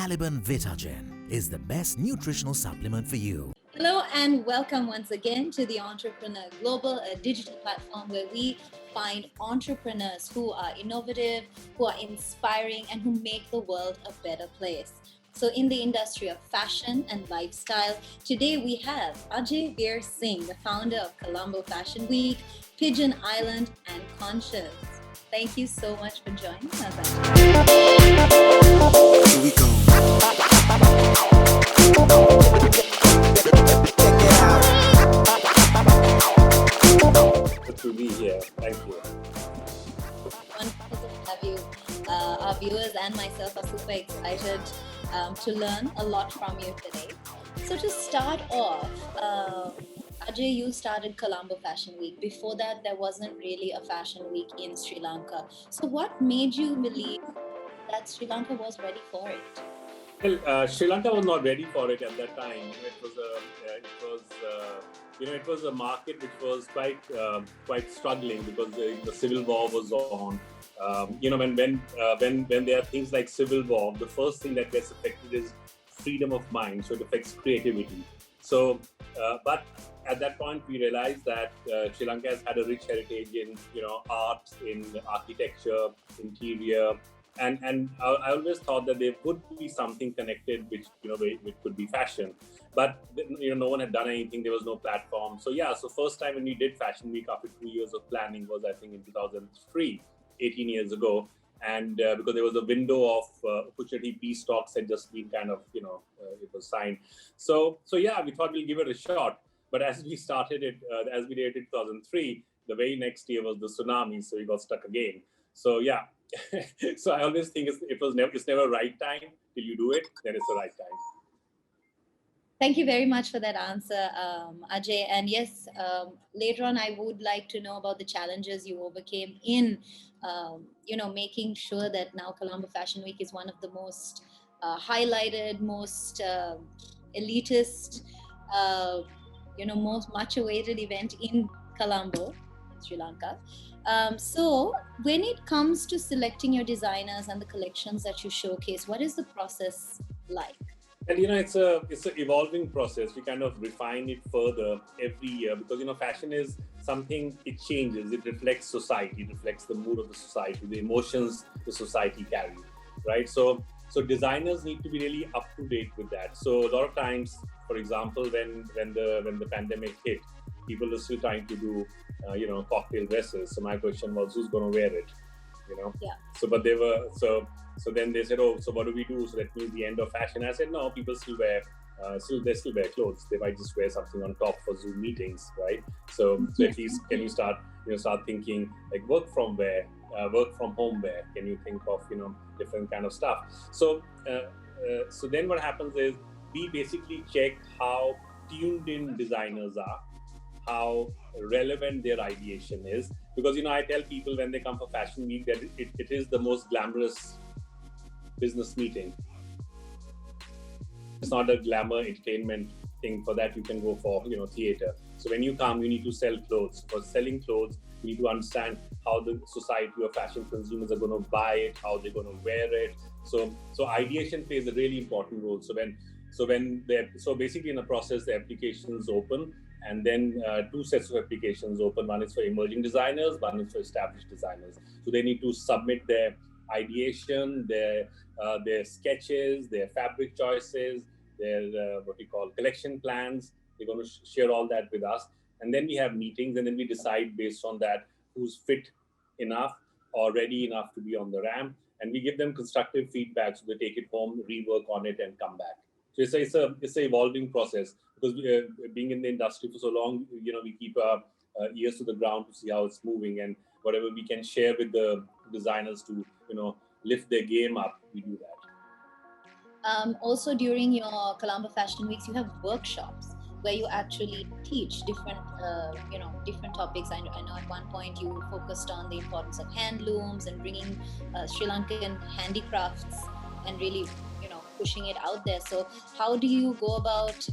Malaban Vitagen is the best nutritional supplement for you. Hello and welcome once again to the Entrepreneur Global, a digital platform where we find entrepreneurs who are innovative, who are inspiring, and who make the world a better place. So in the industry of fashion and lifestyle, today we have Ajai Vir Singh, the founder of Colombo Fashion Week, Pigeon Island, and Conscious. Thank you so much for joining us, Ajay. Here we go. Good to be here. Thank you. Wonderful to have you. Our viewers and myself are super excited to learn a lot from you today. So to start off, Ajay, you started Colombo Fashion Week. Before that, there wasn't really a fashion week in Sri Lanka. So what made you believe that Sri Lanka was ready for it? Well, Sri Lanka was not ready for it at that time. It was a market which was quite struggling because the civil war was on. When there are things like civil war, the first thing that gets affected is freedom of mind. So it affects creativity. So, but at that point, we realized that Sri Lanka has had a rich heritage in art, in architecture, interior. And I always thought that there would be something connected, which could be fashion, but no one had done anything. There was no platform. So first time when we did Fashion Week after 2 years of planning was I think in 2003, 18 years ago, and because there was a window of opportunity, peace talks had just been it was signed. So we thought we'll give it a shot. But as we started it, as we did it in 2003, the very next year was the tsunami, so we got stuck again. So yeah. So I always think it's never right time. Till you do it, then it's the right time. Thank you very much for that answer, Ajay. And yes, later on, I would like to know about the challenges you overcame in, making sure that now Colombo Fashion Week is one of the most highlighted, most elitist, most much awaited event in Colombo, Sri Lanka. So when it comes to selecting your designers and the collections that you showcase, what is the process like? And it's an evolving process. We kind of refine it further every year because fashion is something, it changes. It reflects society. It reflects the mood of the society, the emotions the society carries, right? So designers need to be really up to date with that. So a lot of times, for example, when the pandemic hit, people were still trying to do cocktail dresses. So my question was, who's going to wear it? Yeah. So then they said, oh, so what do we do? So that means the end of fashion. I said, no, people still wear clothes. They might just wear something on top for Zoom meetings, right? So at least can you start thinking like work from home wear? Can you think of different kind of stuff? So then what happens is we basically check how tuned in designers are, how relevant their ideation is, because I tell people when they come for Fashion Week that it is the most glamorous business meeting. It's not a glamour entertainment thing. For that you can go for theater. So when you come, you need to sell clothes. For selling clothes, you need to understand how the society or fashion consumers are going to buy it, how they're going to wear it. So ideation plays a really important role. So basically in the process, the applications open. And then two sets of applications open. One is for emerging designers, one is for established designers. So they need to submit their ideation, their sketches, their fabric choices, their what we call collection plans. They're going to share all that with us. And then we have meetings, and then we decide based on that who's fit enough or ready enough to be on the ramp. And we give them constructive feedback, so they take it home, rework on it, and come back. So it's an evolving process because being in the industry for so long, we keep our ears to the ground to see how it's moving, and whatever we can share with the designers to lift their game up, we do that. Also, during your Colombo Fashion Weeks, you have workshops where you actually teach different topics. I know at one point you focused on the importance of handlooms and bringing Sri Lankan handicrafts and really pushing it out there. So how do you go about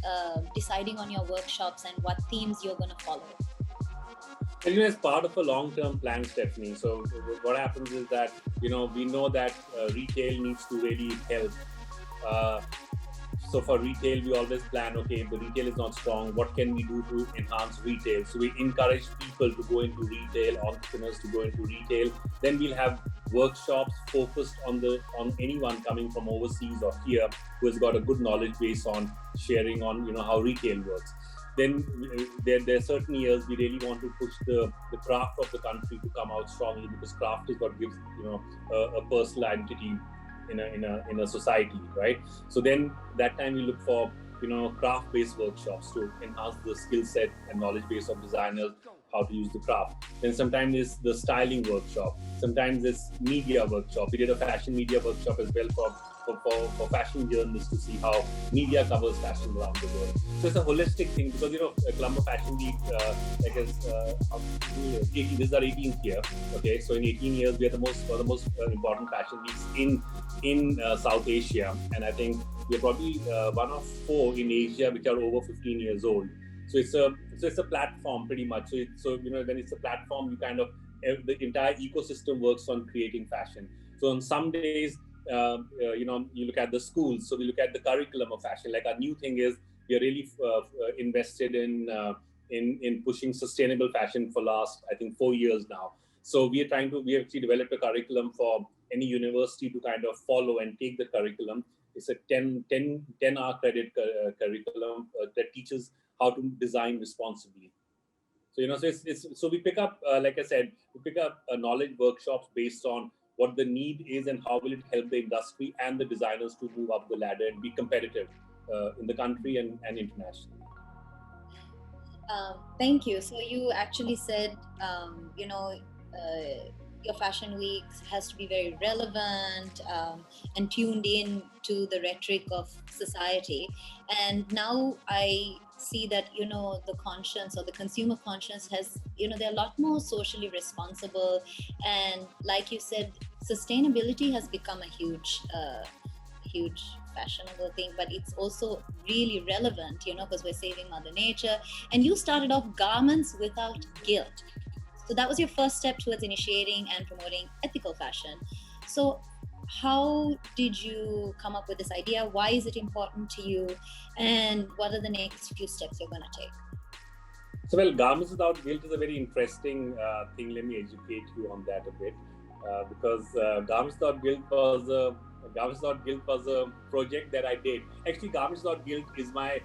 deciding on your workshops and what themes you're going to follow? And it's part of a long-term plan, Stephanie. So what happens is that we know that retail needs to really help Uh, so for retail, we always plan, okay, if the retail is not strong, what can we do to enhance retail? So we encourage people to go into retail, entrepreneurs to go into retail. Then we'll have workshops focused on anyone coming from overseas or here who has got a good knowledge base on sharing on how retail works. Then there are certain years we really want to push the craft of the country to come out strongly, because craft is what gives a personal identity in a society, right? So then that time we look for craft-based workshops to enhance the skill set and knowledge base of designers, how to use the craft. Then sometimes it's the styling workshop, sometimes it's media workshop. We did a fashion media workshop as well for fashion journalists to see how media covers fashion around the world. So it's a holistic thing, because Colombo Fashion Week, this is our 18th year. Okay, so in 18 years we are the most important fashion weeks in South Asia, and I think we're probably one of 4 in Asia which are over 15 years old. So it's a platform pretty much. When it's a platform, you kind of the entire ecosystem works on creating fashion. So on some days, you look at the schools. So we look at the curriculum of fashion. Like our new thing is we are really invested in pushing sustainable fashion for last, I think, 4 years now. So we have actually developed a curriculum for any university to kind of follow and take the curriculum. It's a 10-hour credit curriculum that teaches how to design responsibly. So we pick up, like I said, knowledge workshops based on what the need is and how will it help the industry and the designers to move up the ladder and be competitive in the country and internationally. Thank you. So you actually said, your fashion week has to be very relevant and tuned in to the rhetoric of society. And now I see that, the conscience or the consumer conscience has, they're a lot more socially responsible. And like you said, sustainability has become a huge fashionable thing, but it's also really relevant, because we're saving Mother Nature. And you started off Garments Without Guilt. So that was your first step towards initiating and promoting ethical fashion. So how did you come up with this idea? Why is it important to you? And what are the next few steps you're going to take? So, well, Garments Without Guilt is a very interesting thing. Let me educate you on that a bit, because Garments Without Guilt was a project that I did. Actually, Garments Without Guilt is my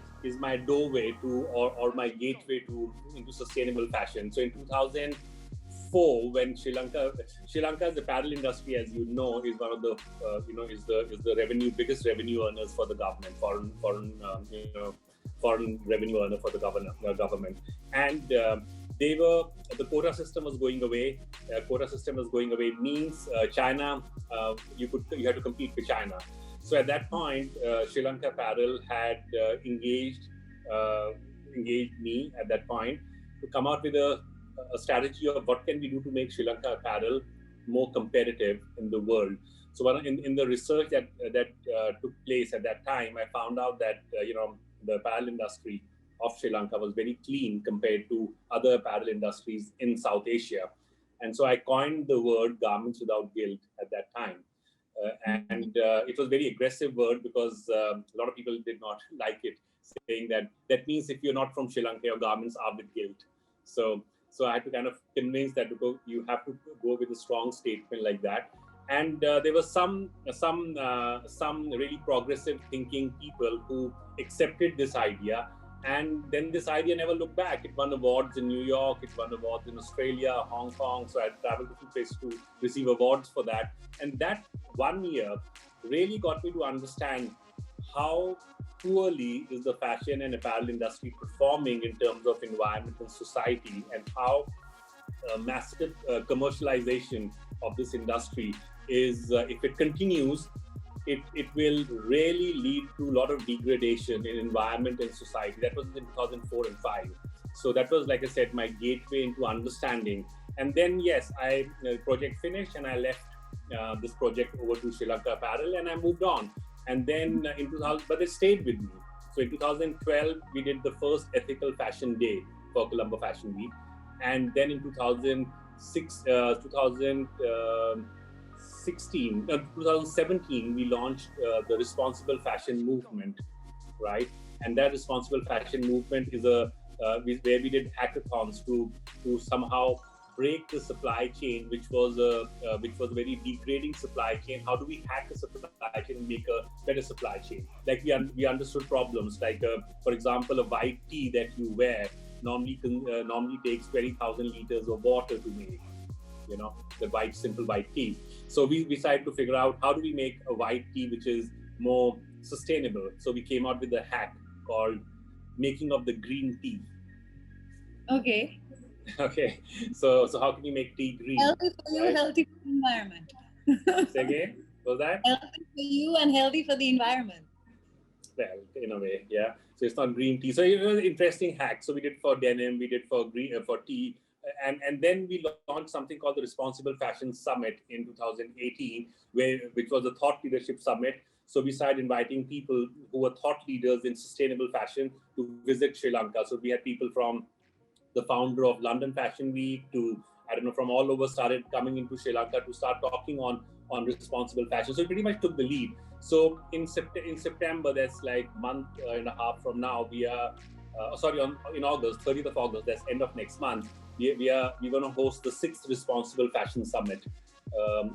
doorway to or my gateway into sustainable fashion. So in 2004, when Sri Lanka's apparel industry, as you know, is one of the is the biggest revenue earners for the government, foreign revenue earner for the government, and the quota system was going away. Quota system was going away means China, you had to compete with China. So at that point, Sri Lanka Apparel had engaged me at that point to come out with a strategy of what can we do to make Sri Lanka Apparel more competitive in the world. So in the research that took place at that time, I found out that the apparel industry of Sri Lanka was very clean compared to other apparel industries in South Asia. And so I coined the word Garments Without Guilt at that time. And it was a very aggressive word, because a lot of people did not like it, saying that means if you're not from Sri Lanka, your garments are with guilt. So I had to kind of convince that you have to go with a strong statement like that. And there were some really progressive thinking people who accepted this idea. And then this idea never looked back. It won awards in New York, it won awards in Australia, Hong Kong. So I traveled to a few places to receive awards for that. And that 1 year really got me to understand how poorly is the fashion and apparel industry performing in terms of environment and society, and how massive commercialization of this industry is, if it continues, it will really lead to a lot of degradation in environment and society. That was in 2004 and 5. So that was, like I said, my gateway into understanding. And then, yes, the project finished and I left this project over to Sri Lanka Apparel and I moved on. And then in 2000, but it stayed with me. So in 2012, we did the first ethical fashion day for Colombo Fashion Week. And then in 2006, 2017, we launched the responsible fashion movement, right? And that responsible fashion movement is where we did hackathons to somehow break the supply chain, which was a very degrading supply chain. How do we hack the supply chain and make a better supply chain? Like we understood problems like, for example, a white tee that you wear normally takes 20,000 liters of water to make. The simple white tee. So we decided to figure out how do we make a white tee which is more sustainable. So we came out with a hack called making of the green tea. Okay. Okay. So how can you make tea green? Healthy for you, right? Healthy for the environment. Say again? What was that? Healthy for you and healthy for the environment. Well, in a way, yeah. So it's not green tea. So it was an interesting hack. So we did for denim, we did for tea. And then we launched something called the Responsible Fashion Summit in 2018, which was a thought leadership summit. So we started inviting people who were thought leaders in sustainable fashion to visit Sri Lanka. So we had people from the founder of London Fashion Week to, from all over started coming into Sri Lanka to start talking on responsible fashion. So it pretty much took the lead. So in September, that's like a month and a half from now, we are, in August, 30th of August, that's end of next month, we're going to host the 6th Responsible Fashion Summit.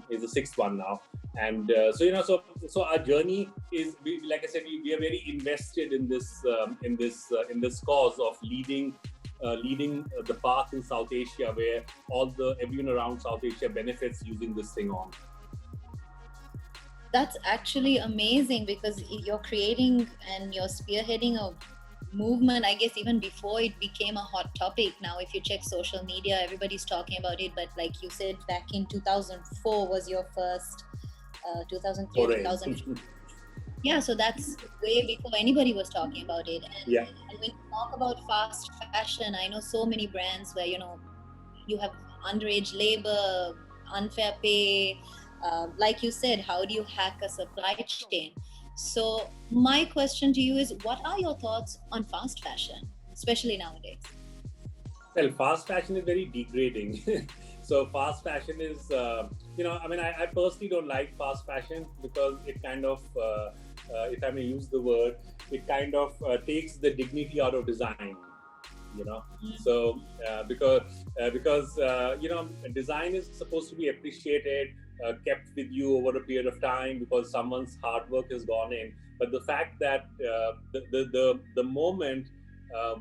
Is the 6th one now, and so our journey is, like I said, we are very invested in this cause of leading the path in South Asia, where everyone around South Asia benefits using this thing on. That's actually amazing, because you're creating and you're spearheading a movement, I guess, even before it became a hot topic. Now, if you check social media, everybody's talking about it. But like you said, back in 2004 was your first, 2003, 2004. Yeah, so that's way before anybody was talking about it. And when you talk about fast fashion, I know so many brands where, you have underage labor, unfair pay. Like you said, how do you hack a supply chain? So my question to you is, what are your thoughts on fast fashion, especially nowadays? Well, fast fashion is very degrading. So fast fashion is, I personally don't like fast fashion because it kind of, if I may use the word, it kind of takes the dignity out of design. So because design is supposed to be appreciated, kept with you over a period of time because someone's hard work has gone in. But the fact that the moment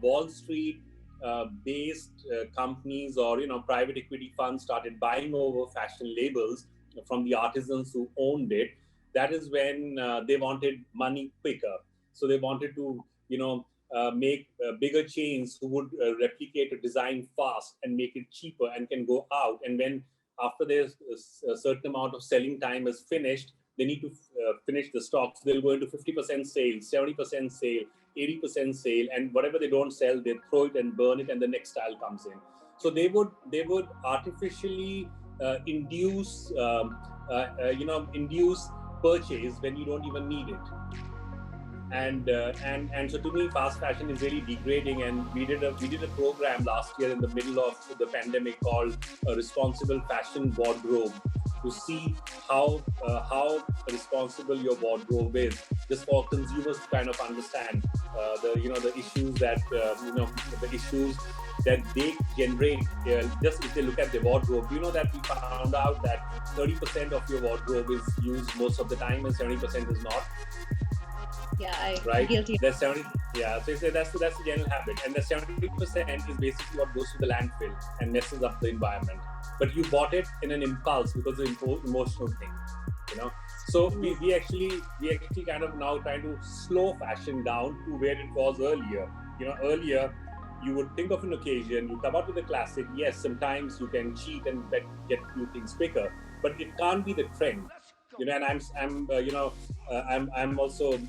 Wall Street based companies or private equity funds started buying over fashion labels from the artisans who owned it, that is when they wanted money quicker. So they wanted to make bigger chains who would replicate a design fast and make it cheaper and can go out. And when after there's a certain amount of selling time is finished, they need to finish the stocks. They'll go into 50% sale, 70% sale, 80% sale, and whatever they don't sell, they throw it and burn it, and the next style comes in. So they would artificially induce purchase when you don't even need it. And so to me, fast fashion is really degrading. And we did a program last year in the middle of the pandemic called Responsible Fashion Wardrobe, to see how responsible your wardrobe is, just for consumers to kind of understand the issues that they generate. Just if they look at the wardrobe, that we found out that 30% of your wardrobe is used most of the time and 70% is not. Yeah, I'm right? guilty. That's 70. Yeah, so that's the general habit, and the 70% is basically what goes to the landfill and messes up the environment. But you bought it in an impulse because of emotional thing, So we actually kind of now trying to slow fashion down to where it was earlier. Earlier you would think of an occasion, you come out with a classic. Yes, sometimes you can cheat and get a few things quicker, but it can't be the trend. And I'm also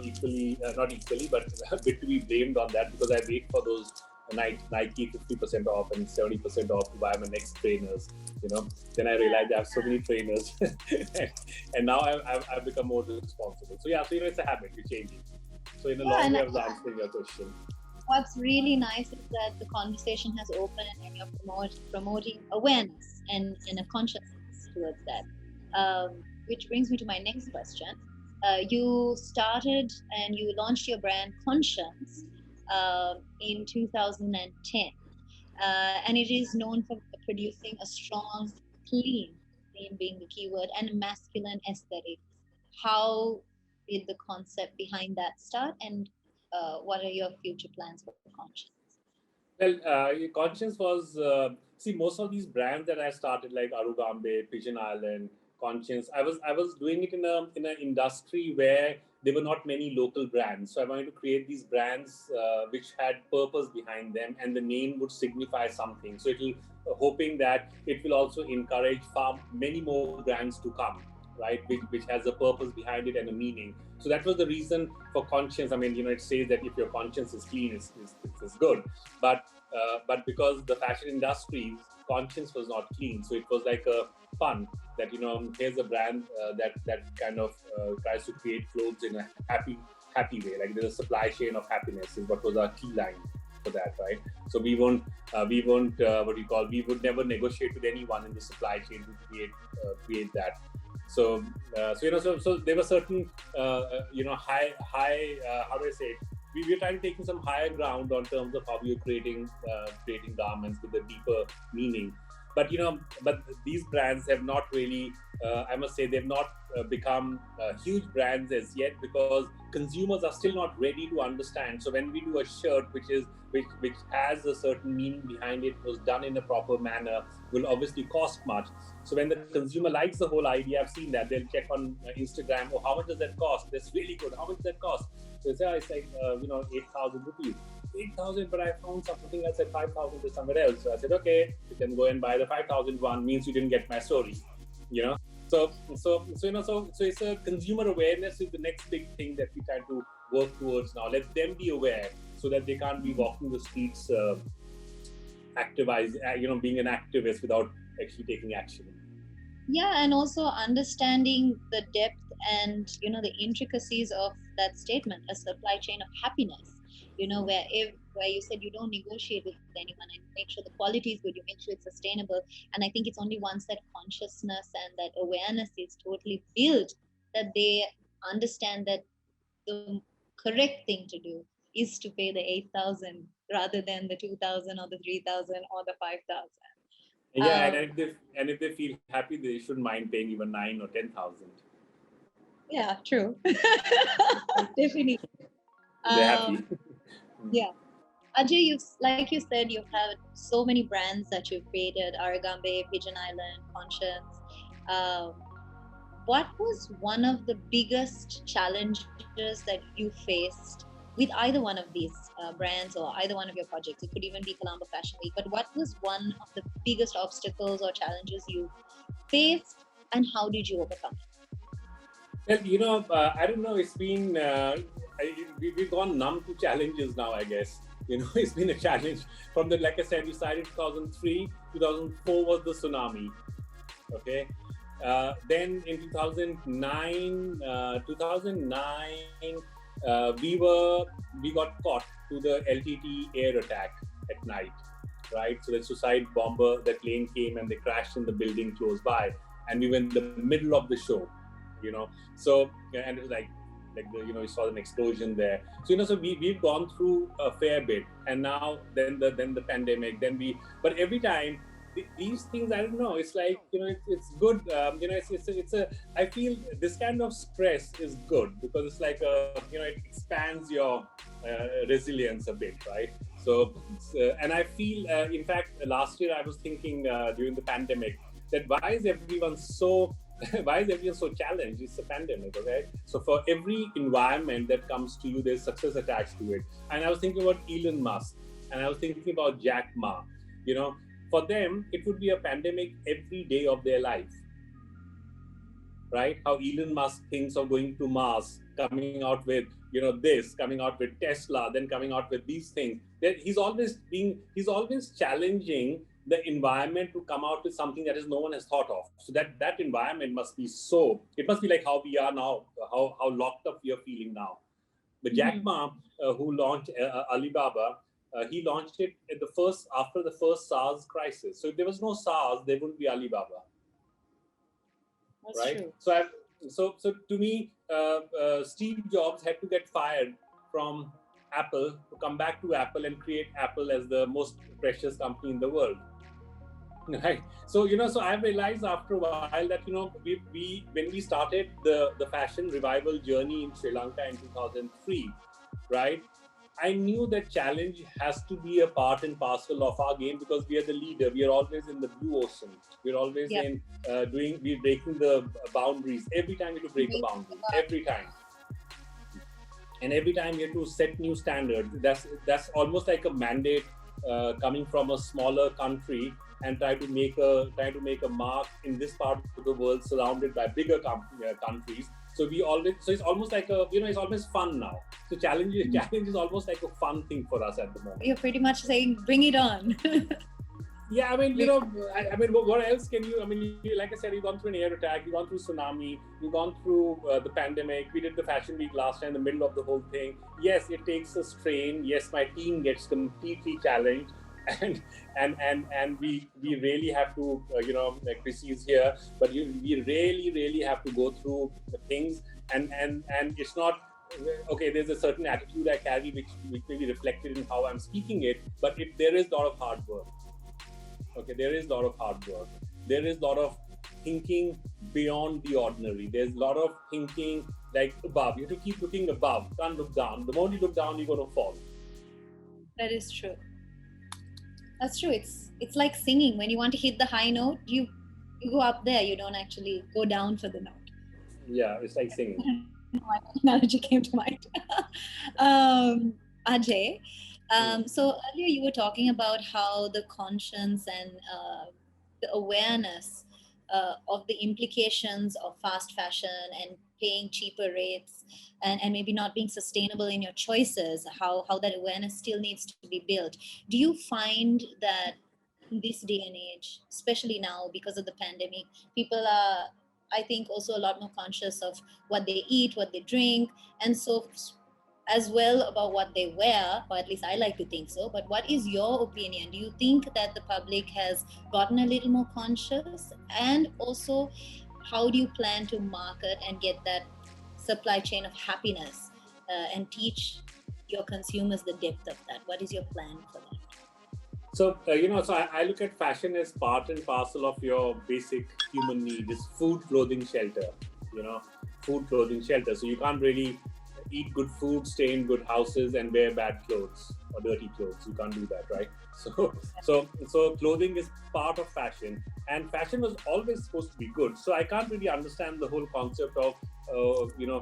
equally not equally, but a bit to be blamed on that, because I wait for those Nike 50% off and 70% off to buy my next trainers. Then I realized I have so many trainers, and now I've become more responsible. So it's a habit. You're changing. So in a long way, I was answering your question. What's really nice is that the conversation has opened and you're promoting awareness and a consciousness towards that. Which brings me to my next question. You started and you launched your brand Conscience in 2010, and it is known for producing a strong, clean, clean being the keyword, and masculine aesthetic. How did the concept behind that start, and what are your future plans for Conscience? Well, Conscience was see most of these brands that I started like Arugam Bay, Pigeon Island, Conscience. I was doing it in an industry where there were not many local brands. So I wanted to create these brands which had purpose behind them, and the name would signify something. So it'll hoping that it will also encourage far many more brands to come, right? Which has a purpose behind it and a meaning. So that was the reason for Conscience. I mean, it says that if your conscience is clean, it's good. But because the fashion industry conscience was not clean, so it was like a fun that here's a brand that kind of tries to create clothes in a happy way. Like there's a supply chain of happiness is what was our key line for that, right? So we won't what do you call? We would never negotiate with anyone in the supply chain to create that. So there were certain high how do I say it? We are trying to take some higher ground on terms of how we are creating garments with a deeper meaning. But these brands have not really, I must say, they've not become huge brands as yet because consumers are still not ready to understand. So when we do a shirt which has a certain meaning behind it, was done in a proper manner, will obviously cost much. So when the consumer likes the whole idea, I've seen that they'll check on Instagram, oh, how much does that cost? That's really good. How much does that cost? So they say, it's like 8,000 rupees. 8,000, but I found something else at 5,000 or somewhere else. So I said, okay, you can go and buy the 5,000 one. Means you didn't get my story, you know. So it's a consumer awareness is the next big thing that we try to work towards now. Let them be aware so that they can't be walking the streets, being an activist without actually taking action. Yeah, and also understanding the depth and the intricacies of that statement, a supply chain of happiness. Where you said you don't negotiate with anyone and make sure the quality is good, you make sure it's sustainable. And I think it's only once that consciousness and that awareness is totally built that they understand that the correct thing to do is to pay the 8,000 rather than the 2,000 or the 3,000 or the 5,000. Yeah, and if they feel happy, they shouldn't mind paying even 9 or 10,000. Yeah, true. Definitely. They're happy. Yeah. Ajay, like you said, you've had so many brands that you've created: Arugam Bay, Pigeon Island, Conscience. What was one of the biggest challenges that you faced with either one of these brands or either one of your projects? It could even be Colombo Fashion Week. But what was one of the biggest obstacles or challenges you faced, and how did you overcome it? Well, I don't know. It's been we've gone numb to challenges now, I guess. It's been a challenge from like I said, we started 2003, 2004 was the tsunami. Okay. Then in 2009, we got caught to the LTT air attack at night, right? So the suicide bomber, the plane came and they crashed in the building close by, and we were in the middle of the show, So and it was like we saw an explosion there. So we've gone through a fair bit, and now then the pandemic, but every time these things, I don't know. It's like it's good. I feel this kind of stress is good because it's like it expands your resilience a bit, right? So and I feel, in fact, last year I was thinking during the pandemic that why is everyone so challenged? It's a pandemic, okay? So for every environment that comes to you, there's success attached to it. And I was thinking about Elon Musk, and I was thinking about Jack Ma. For them, it would be a pandemic every day of their life, right? How Elon Musk thinks of going to Mars, coming out with, coming out with Tesla, then coming out with these things. He's always challenging the environment to come out with something that no one has thought of. So that environment must be it must be like how we are now, how locked up we are feeling now. But Jack Ma, who launched Alibaba, he launched it after the first SARS crisis. So if there was no SARS, there wouldn't be Alibaba. That's right? true. So to me, Steve Jobs had to get fired from Apple to come back to Apple and create Apple as the most precious company in the world. Right. So so I've realized after a while that we when we started the fashion revival journey in Sri Lanka in 2003, right? I knew that challenge has to be a part and parcel of our game because we are the leader. We are always in the blue ocean. We're always Yeah. in we're breaking the boundaries. Every time we have to break a boundary. Every time. And every time we have to set new standards. That's almost like a mandate coming from a smaller country and try to make a mark in this part of the world surrounded by bigger countries. So it's almost like it's almost fun now. So challenge is almost like a fun thing for us at the moment. You're pretty much saying, bring it on. Yeah, I mean, I mean, what else can you? I mean, like I said, you've gone through an air attack, you've gone through tsunami, you've gone through the pandemic. We did the fashion week last time, in the middle of the whole thing. Yes, it takes a strain. Yes, my team gets completely challenged, and we really have to, like Chrissy is here, but we really have to go through the things, and it's not. Okay, there's a certain attitude I carry which may be reflected in how I'm speaking it, but there is a lot of hard work. Okay, there is a lot of hard work. There is a lot of thinking beyond the ordinary. There's a lot of thinking like above. You have to keep looking above. Can't look down. The moment you look down, you're going to fall. That is true. That's true. It's like singing. When you want to hit the high note, you go up there. You don't actually go down for the note. Yeah, it's like singing. My analogy came to mind. Ajay, so earlier you were talking about how the conscience and the awareness of the implications of fast fashion and paying cheaper rates and maybe not being sustainable in your choices, how that awareness still needs to be built. Do you find that in this day and age, especially now because of the pandemic, people are, I think, also a lot more conscious of what they eat, what they drink, and so as well about what they wear, or at least I like to think so. But what is your opinion? Do you think that the public has gotten a little more conscious? And also, how do you plan to market and get that supply chain of happiness and teach your consumers the depth of that? What is your plan for that? So, so I look at fashion as part and parcel of your basic human need. It's food, clothing, shelter, food, clothing, shelter. So you can't really eat good food, stay in good houses and wear bad clothes or dirty clothes. You can't do that, right? So clothing is part of fashion, and fashion was always supposed to be good. So I can't really understand the whole concept of,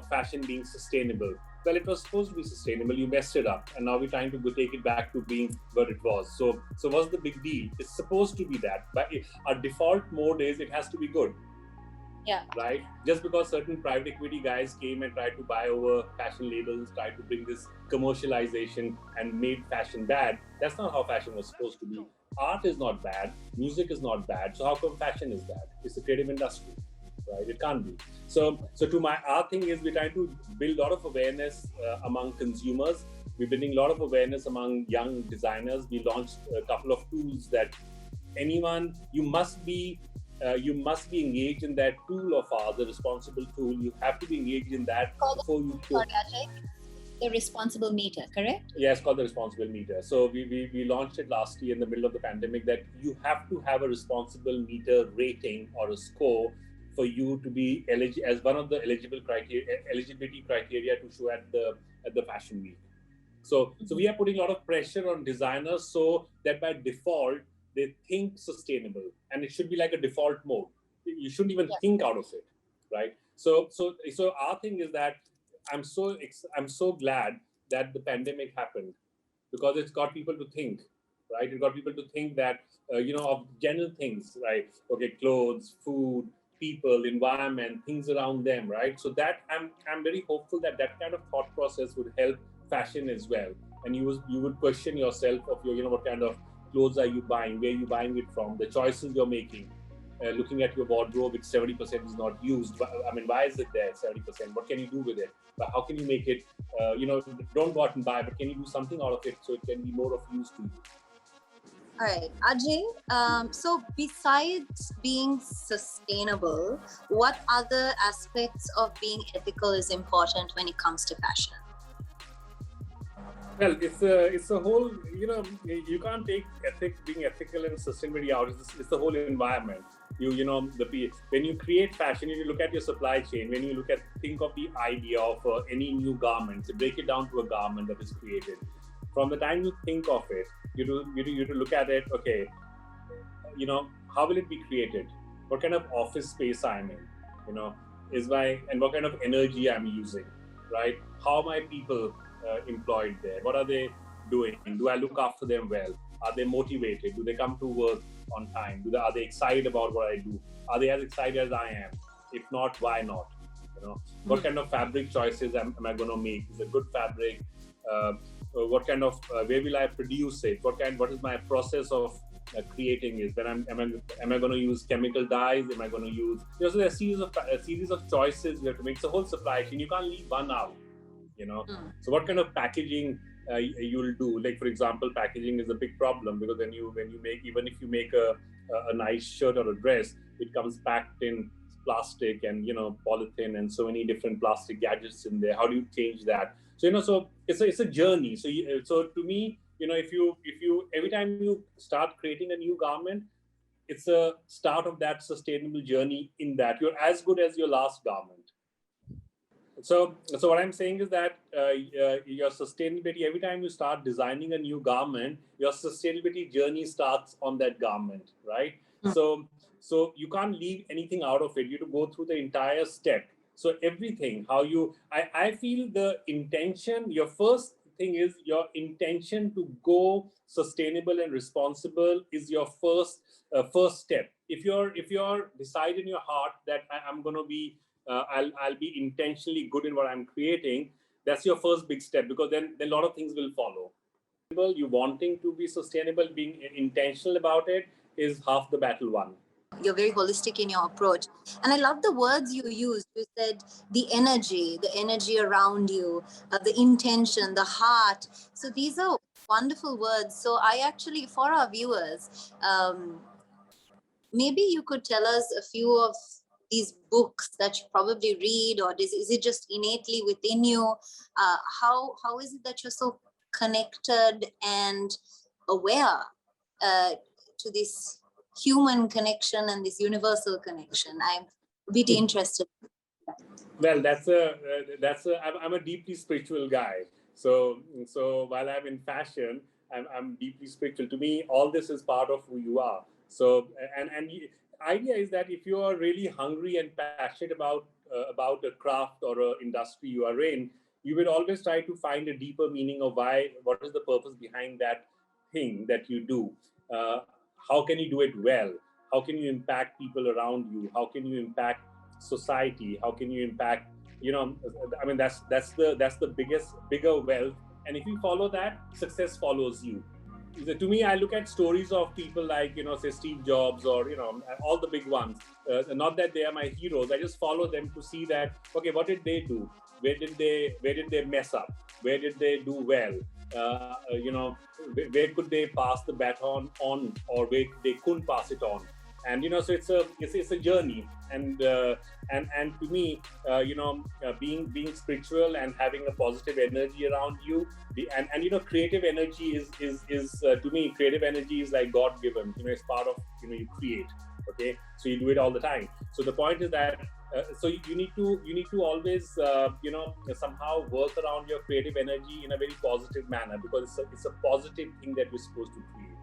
fashion being sustainable. Well, it was supposed to be sustainable. You messed it up, and now we're trying to take it back to being what it was. So what's the big deal? It's supposed to be that, but our default mode is it has to be good. Yeah. Right? Just because certain private equity guys came and tried to buy over fashion labels, tried to bring this commercialization and made fashion bad, that's not how fashion was supposed to be. Art is not bad, music is not bad, so how come fashion is bad? It's a creative industry, right? It can't be. So our thing is we're trying to build a lot of awareness among consumers. We're building a lot of awareness among young designers. We launched a couple of tools that you must be engaged in that tool of ours, the responsible tool. You have to be engaged in that before you. The responsible meter, correct? Yeah, it's called the responsible meter. So we launched it last year in the middle of the pandemic, that you have to have a responsible meter rating or a score for you to be eligible as one of the eligibility criteria to show at the fashion week. So we are putting a lot of pressure on designers so that by default they think sustainable, and it should be like a default mode. You shouldn't even think out of it, right? So our thing is that I'm so glad that the pandemic happened, because it's got people to think, right? It got people to think that of general things, right? Okay, clothes, food, people, environment, things around them, right? So that I'm very hopeful that kind of thought process would help fashion as well, and you would question yourself of what kind of clothes are you buying, where are you buying it from, the choices you're making, looking at your wardrobe, which 70% is not used. I mean, why is it there, 70%? What can you do with it? But how can you make it, don't go out and buy, but can you do something out of it so it can be more of use to you? All right, Ajay. So besides being sustainable, what other aspects of being ethical is important when it comes to fashion? Well, it's a whole, you can't take being ethical and sustainability out. It's the whole environment. When you create fashion, you look at your supply chain. When you think of the idea of any new garment, so break it down to a garment that is created. From the time you think of it, you to look at it. Okay, how will it be created? What kind of office space I'm in? And what kind of energy I'm using, right? How are my people employed there? What are they doing? Do I look after them well? Are they motivated? Do they come to work on time? Are they excited about what I do? Are they as excited as I am? If not, why not? What kind of fabric choices am I going to make? Is it good fabric? What kind of where will I produce it? What is my process of creating it? Then am I going to use chemical dyes? Am I going to use? So there's a series of choices you have to make. It's a whole supply chain. You can't leave one out. So what kind of packaging you'll do? Like, for example, packaging is a big problem, because when you make, even if you make a nice shirt or a dress, it comes packed in plastic and polythene and so many different plastic gadgets in there. How do you change that? So so it's a journey. So to me, if you every time you start creating a new garment, it's a start of that sustainable journey. In that you're as good as your last garment. So what I'm saying is that your sustainability, every time you start designing a new garment, your sustainability journey starts on that garment, right? So you can't leave anything out of it. You have to go through the entire step. So everything, I feel the intention, your first thing is your intention to go sustainable and responsible is your first step. If you're decide in your heart that I'm going to be I'll be intentionally good in what I'm creating, that's your first big step, because then a lot of things will follow. You wanting to be sustainable, being intentional about it is half the battle won. You're very holistic in your approach. And I love the words you used. You said the energy around you, the intention, the heart. So these are wonderful words. So I actually, for our viewers, maybe you could tell us a few of these books that you probably read, or is it just innately within you? How is it that you're so connected and aware to this human connection and this universal connection? I'm a bit interested. Well, I'm a deeply spiritual guy. So while I'm in fashion, I'm deeply spiritual. To me, all this is part of who you are. So and the idea is that if you are really hungry and passionate about a craft or a industry you are in, you will always try to find a deeper meaning of what is the purpose behind that thing that you do. How can you do it well? How can you impact people around you? How can you impact society? How can you impact? That's the bigger wealth. And if you follow that, success follows you. To me, I look at stories of people like, say Steve Jobs, or, all the big ones. Not that they are my heroes. I just follow them to see that, okay, what did they do? Where did they mess up? Where did they do well? Where could they pass the baton on, or where they couldn't pass it on? And so it's a journey, and to me, being spiritual and having a positive energy around you, and creative energy is to me, creative energy is like God given. It's part of you create. Okay, so you do it all the time. So the point is that so you need to always somehow work around your creative energy in a very positive manner, because it's a positive thing that we're supposed to create.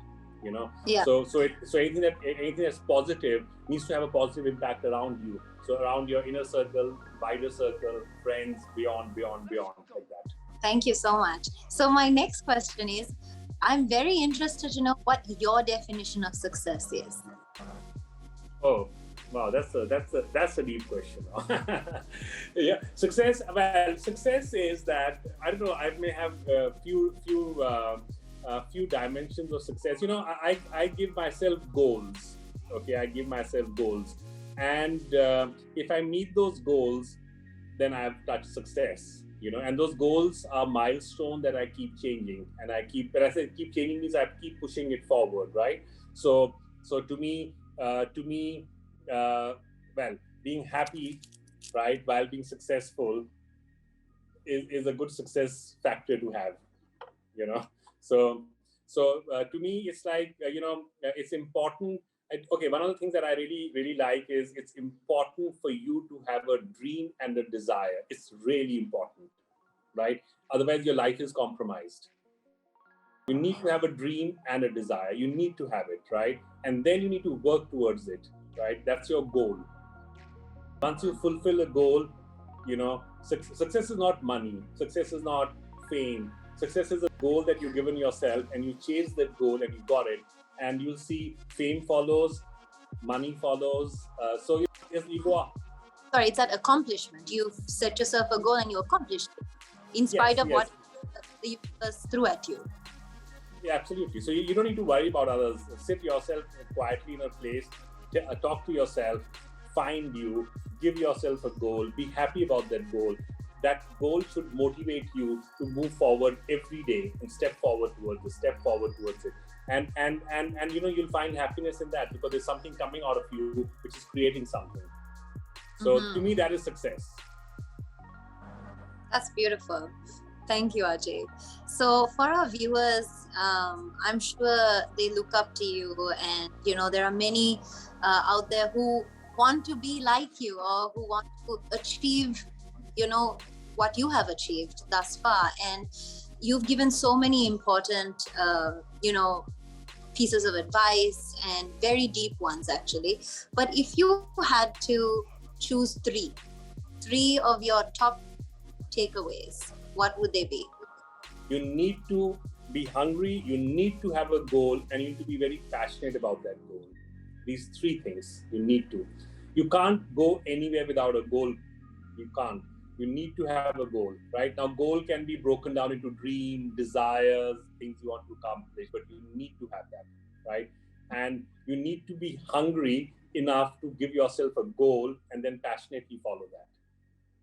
Yeah. So anything that's positive needs to have a positive impact around you. So around your inner circle, wider circle, friends, beyond, like that. Thank you so much. So my next question is, I'm very interested to know what your definition of success is. Oh, wow, that's a deep question. Yeah, success. Well, success is that, I don't know. I may have a few dimensions of success. I give myself goals. Okay, I give myself goals, and if I meet those goals, then I have touched success. And those goals are milestones that I keep changing, and when I say keep changing means I keep pushing it forward, right? So to me, uh, well, being happy, right, while being successful is a good success factor to have, you know. So to me, it's like it's important. Okay, one of the things that I really like is it's important for you to have a dream and a desire. It's really important, right? Otherwise, your life is compromised. You need to have a dream and a desire. You need to have it, right? And then you need to work towards it, right? That's your goal. Once you fulfill a goal, success is not money. Success is not fame. Success is a goal that you've given yourself, and you chase that goal and you got it. And you'll see fame follows, money follows. So you go up. Sorry, it's that accomplishment. You set yourself a goal and you accomplished it in spite of what the universe threw at you. Yeah, absolutely. So you don't need to worry about others. Sit yourself quietly in a place, talk to yourself, find you, give yourself a goal, be happy about that goal. That goal should motivate you to move forward every day and step forward towards it. And you'll find happiness in that, because there's something coming out of you which is creating something. So to me, that is success. That's beautiful. Thank you, Ajai. So for our viewers, I'm sure they look up to you, and there are many out there who want to be like you, or who want to achieve what you have achieved thus far. And you've given so many important pieces of advice, and very deep ones actually. But if you had to choose three of your top takeaways, what would they be? You need to be hungry, you need to have a goal, and you need to be very passionate about that goal. These three things you need to. You can't go anywhere without a goal. You can't. You need to have a goal, right? Now, goal can be broken down into dream, desires, things you want to accomplish, but you need to have that, right? And you need to be hungry enough to give yourself a goal and then passionately follow that.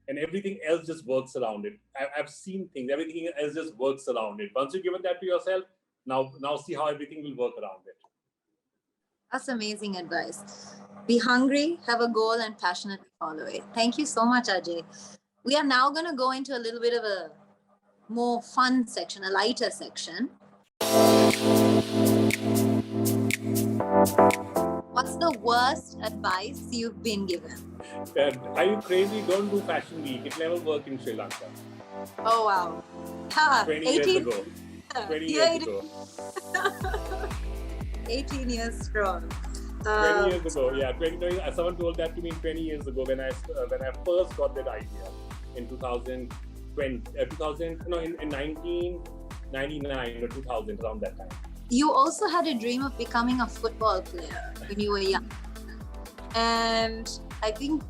And everything else just works around it. I've seen things, everything else just works around it. Once you've given that to yourself, now see how everything will work around it. That's amazing advice. Be hungry, have a goal, and passionately follow it. Thank you so much, Ajai. We are now going to go into a little bit of a more fun section, a lighter section. What's the worst advice you've been given? Are you crazy? Don't do fashion week. It never worked in Sri Lanka. Oh, wow. 20 years ago. 20 years ago. 18 years strong. 20 years ago, yeah. Someone told that to me 20 years ago when I first got that idea in 1999 or 2000, around that time. You also had a dream of becoming a football player when you were young. And I think,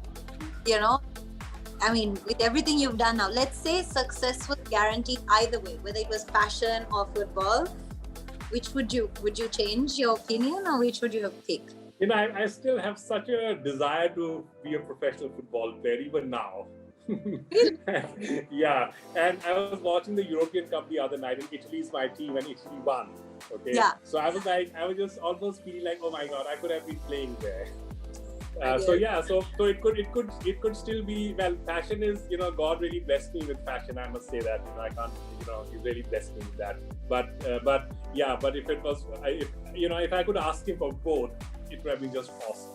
with everything you've done now, let's say success was guaranteed either way, whether it was fashion or football, which would you change your opinion, or which would you have picked? I still have such a desire to be a professional football player, even now. Yeah, and I was watching the European Cup the other night, and Italy's my team, and Italy won. Okay, yeah. So I was just almost feeling like, oh my God, I could have been playing there. So it could still be, well, fashion is, God really blessed me with fashion. I must say that, I can't, He really blessed me with that. But if it was, if I could ask him for both, it would have been just awesome.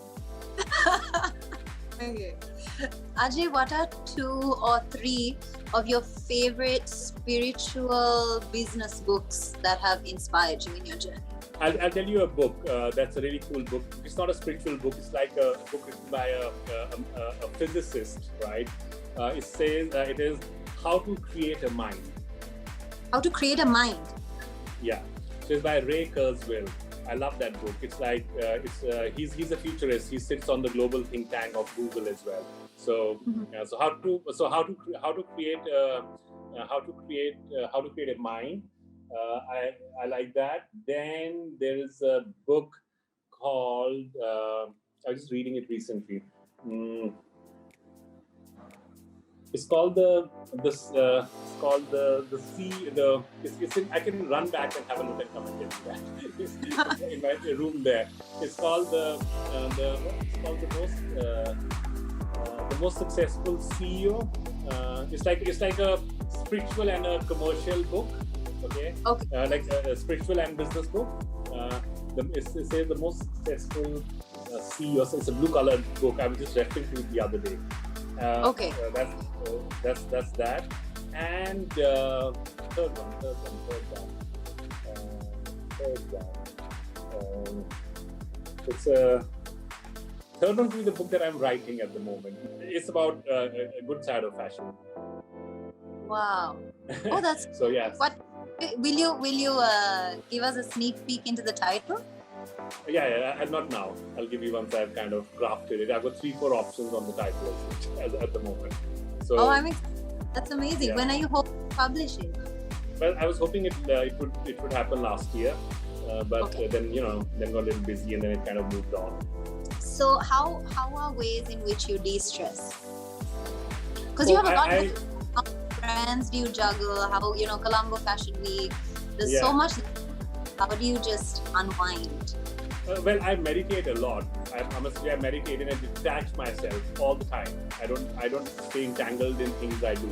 Okay. Ajai, what are 2 or 3 of your favorite spiritual business books that have inspired you in your journey? I'll tell you a book that's a really cool book. It's not a spiritual book. It's like a book written by a physicist, right? It says it is How to Create a Mind. How to Create a Mind? Yeah. So it's by Ray Kurzweil. I love that book. It's like he's a futurist. He sits on the global think tank of Google as well. So how to create a mind. I like that. Then there is a book called I was just reading it recently. It's called the this. It's called the sea. It's in, I can run back and have a look and come and tell you that. It's in my room there. It's called it's called the most successful CEO. It's like a spiritual and a commercial book. Okay. Like a spiritual and business book. It says the most successful CEO. So it's a blue-colored book. I was just referring to it the other day. That's that. And third one. It's a third one will be the book that I'm writing at the moment. It's about a good side of fashion. Wow. Oh, that's so yes. What will you give us a sneak peek into the title? Yeah, not now. I'll give you once I've kind of crafted it. I've got 3-4 options on the title at the moment. So, that's amazing. Yeah. When are you hoping to publish it? Well, I was hoping it would happen last year, but then got a little busy and then it kind of moved on. So how are ways in which you de-stress? Because you have a lot of brands. Do you juggle? How Colombo Fashion Week? There's so much. How do you just unwind? Well, I meditate a lot. I must say I meditate and I detach myself all the time. I don't stay entangled in things I do.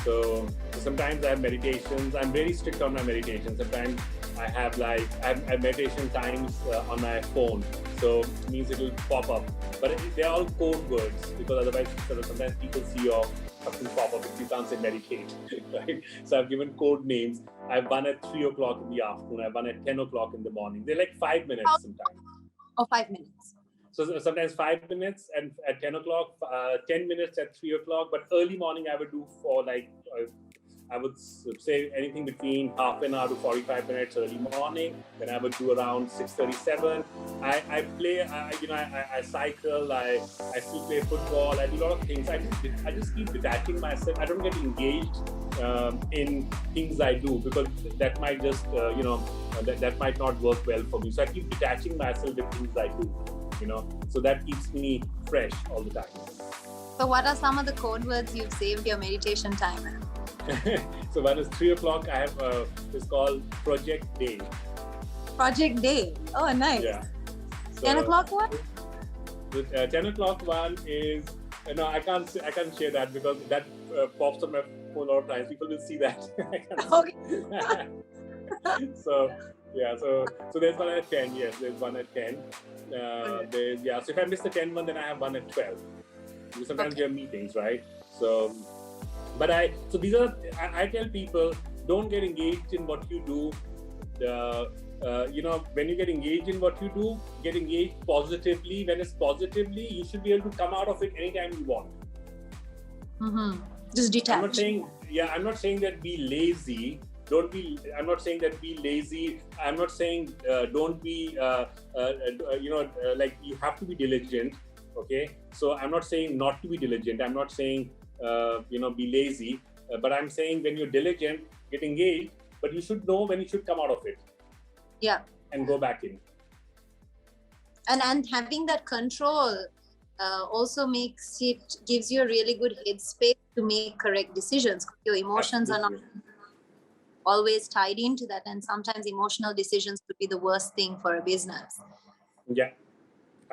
So sometimes I have meditations. I'm very strict on my meditation. Sometimes I have I have meditation times on my phone. So it means it will pop up. But they're all code words because otherwise sometimes people see your something pop up if you can't say meditate, right? So I've given code names. I've one at 3 o'clock in the afternoon. I've one at 10 o'clock in the morning. They're like 5 minutes sometimes. Oh, 5 minutes. So sometimes 5 minutes and at 10 o'clock, 10 minutes at 3 o'clock. But early morning I would do for I would say anything between half an hour to 45 minutes early morning. Then I would do around 6:37. I play, I cycle, I still play football. I do a lot of things. I just keep detaching myself. I don't get engaged in things I do because that might just, that might not work well for me. So I keep detaching myself with things I do, so that keeps me fresh all the time. So what are some of the code words you've saved your meditation time at? So when it's 3 o'clock, I have it's called Project Day. Project Day. Oh, nice. Yeah. So, 10 o'clock one? The 10 o'clock one is I can't share that because that pops on my phone a lot of times. People will see that. Okay. So there's one at 10. Yes, there's one at 10. So if I miss the 10 one, then I have one at 12. Sometimes we have meetings, right? So. But I tell people, don't get engaged in what you do. When you get engaged in what you do, get engaged positively. When it's positively, you should be able to come out of it anytime you want. Mm-hmm. Just detach. I'm not saying that be lazy. I'm not saying that be lazy. I'm not saying don't be, like you have to be diligent. Okay. So I'm not saying not to be diligent. I'm not saying, be lazy. But I'm saying when you're diligent, get engaged, but you should know when you should come out of it. Yeah. And go back in. And having that control also gives you a really good headspace to make correct decisions. Your emotions Absolutely. Are not always tied into that. And sometimes emotional decisions could be the worst thing for a business. Yeah.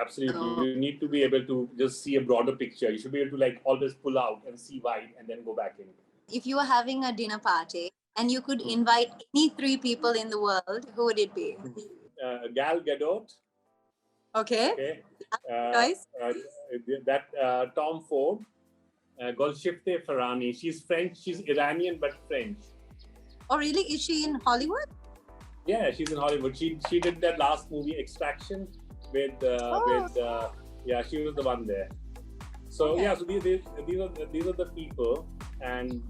Absolutely. You need to be able to just see a broader picture. You should be able to always pull out and see wide and then go back in. If you were having a dinner party and you could invite any 3 people in the world, who would it be? Gal Gadot. Okay. Nice. Tom Ford. Golshifteh Farhani. She's French. She's Iranian but French. Oh, really? Is she in Hollywood? Yeah, she's in Hollywood. She did that last movie, Extraction. She was the one there. So so these are the people, and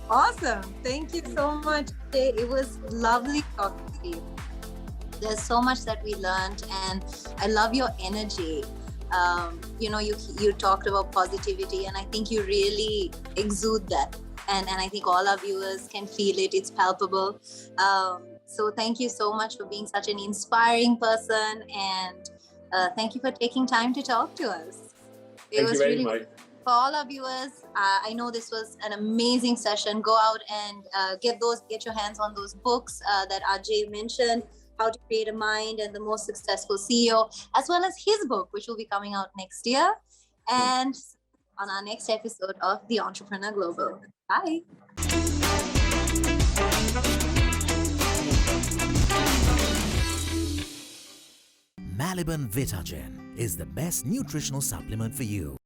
Awesome! Thank you so much. It was lovely talking to you. There's so much that we learned, and I love your energy. You talked about positivity, and I think you really exude that. And I think all our viewers can feel it. It's palpable. So thank you so much for being such an inspiring person, and thank you for taking time to talk to us. Thank you very much. For all our viewers, I know this was an amazing session. Go out and get your hands on those books that Ajay mentioned, How to Create a Mind and The Most Successful CEO, as well as his book, which will be coming out next year. And on our next episode of The Entrepreneur Global. Bye. Maliban Vitagen is the best nutritional supplement for you.